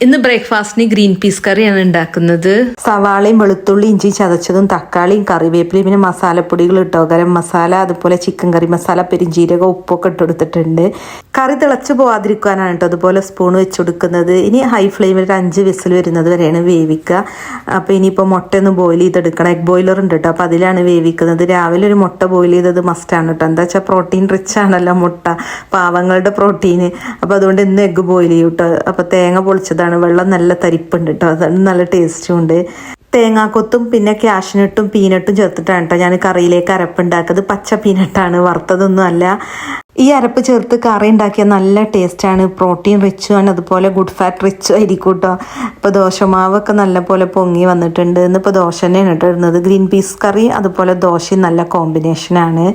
ഇന്ന് ബ്രേക്ക്ഫാസ്റ്റിന് green peas കറിയാണ് ഉണ്ടാക്കുന്നത്. സവാളയും വെളുത്തുള്ളി ഇഞ്ചി ചതച്ചതും തക്കാളിയും കറിവേപ്പിലയും പിന്നെ മസാലപ്പൊടികൾ ഇട്ടോ, ഗരം മസാല അതുപോലെ ചിക്കൻ കറി മസാല പെരിഞ്ജീരകം ഉപ്പൊക്കെ ഇട്ടെടുത്തിട്ടുണ്ട്. കറി തിളച്ച് പോവാതിരിക്കാനാണ് കേട്ടോ അതുപോലെ സ്പൂൺ വെച്ച് കൊടുക്കുന്നത്. ഇനി ഹൈ ഫ്ലെയിമിൽ ഒരു 5 വിസിൽ വരുന്നത് വരെയാണ് വേവിക്കുക. അപ്പോൾ ഇനിയിപ്പോൾ മുട്ട ഒന്ന് ബോയിൽ ചെയ്തെടുക്കണം. എഗ് ബോയിലർ ഉണ്ട് കേട്ടോ, അപ്പോൾ അതിലാണ് വേവിക്കുന്നത്. രാവിലെ ഒരു മുട്ട ബോയിൽ ചെയ്തത് മസ്റ്റാണ് കേട്ടോ. എന്താ വെച്ചാൽ പ്രോട്ടീൻ റിച്ച് ആണല്ലോ മുട്ട, പാവങ്ങളുടെ പ്രോട്ടീന്. അപ്പോൾ അതുകൊണ്ട് ഇന്ന് എഗ്ഗ് ബോയിൽ ചെയ്യും കേട്ടോ. അപ്പോൾ തേങ്ങ പൊളിച്ചതാണ്, വെള്ളം നല്ല തരിപ്പുണ്ട് കേട്ടോ, അതാണ് നല്ല ടേസ്റ്റും ഉണ്ട്. തേങ്ങാക്കൊത്തും പിന്നെ ക്യാഷ്നട്ടും പീനട്ടും ചേർത്തിട്ടാണ് കേട്ടോ ഞാൻ കറിയിലേക്ക് അരപ്പുണ്ടാക്കുന്നത്. പച്ച പീനട്ടാണ്, വറുത്തതൊന്നും അല്ല. ഈ അരപ്പ് ചേർത്ത് കറി ഉണ്ടാക്കിയാൽ നല്ല ടേസ്റ്റാണ്. പ്രോട്ടീൻ റിച്ചും ആണ്, അതുപോലെ ഗുഡ് ഫാറ്റ് റിച്ചും ആയിരിക്കും കേട്ടോ. ഇപ്പോൾ ദോശമാവൊക്കെ നല്ല പോലെ പൊങ്ങി വന്നിട്ടുണ്ട്. ഇന്നിപ്പോൾ ദോശ തന്നെയാണ് കേട്ടോ ഇടുന്നത്. ഗ്രീൻ പീസ് കറി അതുപോലെ ദോശയും നല്ല കോമ്പിനേഷനാണ്.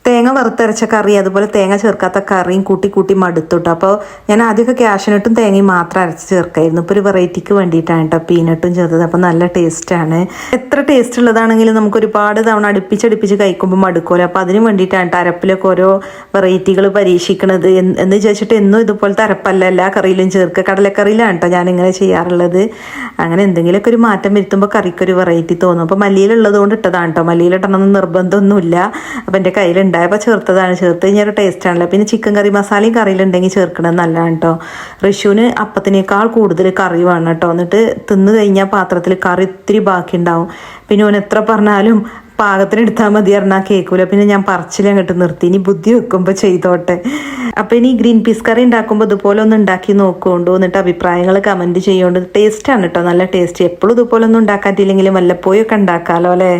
തേങ്ങ വറുത്തരച്ച കറി അതുപോലെ തേങ്ങ ചേർക്കാത്ത കറിയും കൂട്ടി മടുത്തുട്ടോ. അപ്പോൾ ഞാൻ ആദ്യമൊക്കെ ക്യാഷ്നട്ടും തേങ്ങയും മാത്രം അരച്ച് ചേർക്കായിരുന്നു. ഇപ്പോൾ ഒരു വെറൈറ്റിക്ക് വേണ്ടിയിട്ടാണ് കേട്ടോ പീനട്ടും ചേർത്തത്. അപ്പോൾ നല്ല ടേസ്റ്റാണ്. എത്ര ടേസ്റ്റ് ഉള്ളതാണെങ്കിലും നമുക്ക് ഒരുപാട് തവണ അടുപ്പിച്ച് കഴിക്കുമ്പോൾ മടുക്കുമല്ലോ. അപ്പോൾ അതിന് വേണ്ടിയിട്ടാണ് കേട്ടോ അരപ്പിലൊക്കെ ഓരോ വെറൈറ്റികൾ പരീക്ഷിക്കണത്. എന്ന് വിചാരിച്ചിട്ട് എന്നും ഇതുപോലത്തെ അരപ്പല്ല എല്ലാ കറിയിലും ചേർക്കുക. കടലക്കറിയിലാണ് കേട്ടോ ഞാനിങ്ങനെ ചെയ്യാറുള്ളത്. അങ്ങനെ എന്തെങ്കിലുമൊക്കെ ഒരു മാറ്റം വരുത്തുമ്പോൾ കറിക്കൊരു വെറൈറ്റി തോന്നും. അപ്പോൾ മല്ലിയിലുള്ളത് കൊണ്ട് ഇട്ടതാണ് കേട്ടോ. മല്ലിയിലിട്ടണമെന്ന് നിർബന്ധമൊന്നുമില്ല. അപ്പോൾ എൻ്റെ കയ്യിലുണ്ടായപ്പോൾ ചേർത്തതാണ്. ചേർത്ത് കഴിഞ്ഞാൽ ഒരു ടേസ്റ്റ് ആണല്ലോ. പിന്നെ ചിക്കൻ കറി മസാലയും കറിയിലുണ്ടെങ്കിൽ ചേർക്കണത് നല്ലതാണ് കേട്ടോ. ഋഷുവിന് അപ്പത്തിനേക്കാൾ കൂടുതൽ കറി വേണം കേട്ടോ. എന്നിട്ട് തിന്ന് കഴിഞ്ഞാൽ പാത്രത്തിൽ കറി ഇത്തിരി ബാക്കി ഉണ്ടാവും. പിന്നെ ഓൻ എത്ര പറഞ്ഞാലും പാകത്തിന് എടുത്താൽ മതി പറഞ്ഞാൽ കേൾക്കൂല. പിന്നെ ഞാൻ പറച്ചിലങ്ങോട്ട് നിർത്തി, ഇനി ബുദ്ധി വെക്കുമ്പോൾ ചെയ്തോട്ടെ. അപ്പം ഇനി ഗ്രീൻ പീസ് കറി ഉണ്ടാക്കുമ്പോൾ ഇതുപോലെ ഒന്ന് ഉണ്ടാക്കി നോക്കുകൊണ്ടു, എന്നിട്ട് അഭിപ്രായങ്ങൾ കമൻറ്റ് ചെയ്യുകൊണ്ട്. ടേസ്റ്റാണ് കേട്ടോ, നല്ല ടേസ്റ്റ്. എപ്പോഴും ഇതുപോലെ ഒന്നും ഉണ്ടാക്കാറ്റില്ലെങ്കിലും വല്ലപ്പോഴൊക്കെ ഉണ്ടാക്കാമല്ലോ അല്ലേ.